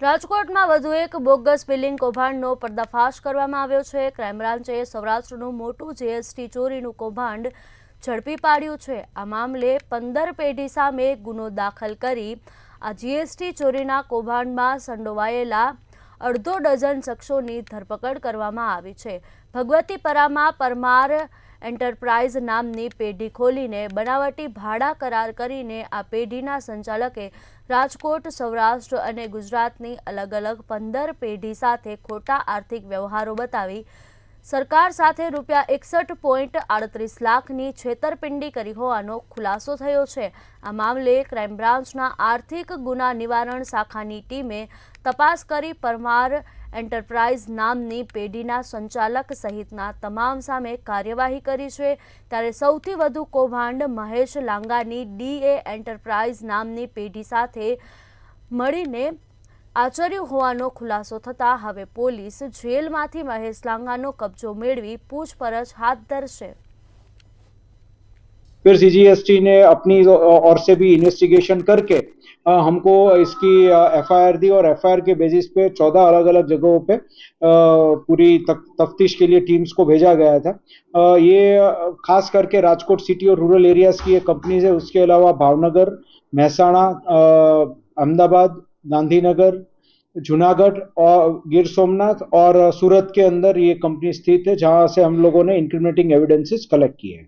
રાજકોટમાં વધુ એક બોગસ બિલિંગ કૌભાંડનો પર્દાફાશ કરવામાં આવ્યો છે। ક્રાઇમ બ્રાન્ચે સૌરાષ્ટ્રનું મોટું જીએસટી ચોરીનું કૌભાંડ ઝડપી પાડ્યું છે। આ મામલે 15 પેઢી સામે ગુનો દાખલ કરી આ જીએસટી ચોરીના કૌભાંડમાં સંડોવાયેલા અડધો ડઝન શખ્સોની ધરપકડ કરવામાં આવી છે। ભગવતીપરામાં પરમાર એન્ટરપ્રાઇઝ નામની પેઢી ખોલીને બનાવટી ભાડા કરાર કરીને આ પેઢીના સંચાલકે રાજકોટ, સૌરાષ્ટ્ર અને ગુજરાતની અલગ અલગ 15 પેઢી સાથે ખોટા આર્થિક વ્યવહારો બતાવી સરકાર સાથે ₹61.38 લાખની છેતરપિંડી કરી હોવાનો ખુલાસો થયો છે। આ મામલે ક્રાઇમ બ્રાન્ચના આર્થિક ગુના નિવારણ શાખાની ટીમે તપાસ કરી પરમાર એન્ટરપ્રાઇઝ નામની પેઢીના સંચાલક સહિતના તમામ સામે કાર્યવાહી કરી છે। ત્યારે સૌથી વધુ કૌભાંડ મહેશ લાંગાની ડીએ એન્ટરપ્રાઇઝ નામની પેઢી સાથે મળીને આચર્યું હોવાનો ખુલાસો થતા હવે પોલીસ જેલમાંથી મહેશ લાંગાનો કબજો मेड़वी पूछपरछ हाथ धरશે। फिर सीजीएसटी ने अपनी ओर से भी इन्वेस्टिगेशन करके हमको इसकी एफआईआर दी और एफआईआर के बेसिस पे 14 अलग अलग जगहों पे पूरी तफ्तीश के लिए टीम्स को भेजा गया था। ये खास करके राजकोट सिटी और रूरल एरियाज की ये कंपनीज है। उसके अलावा भावनगर, महसाणा, अहमदाबाद, गांधीनगर, जूनागढ़ और गिर सोमनाथ और सूरत के अंदर ये कंपनी स्थित है, जहां से हम लोगों ने इंक्रिमिनेटिंग एविडेंसेस कलेक्ट किए हैं।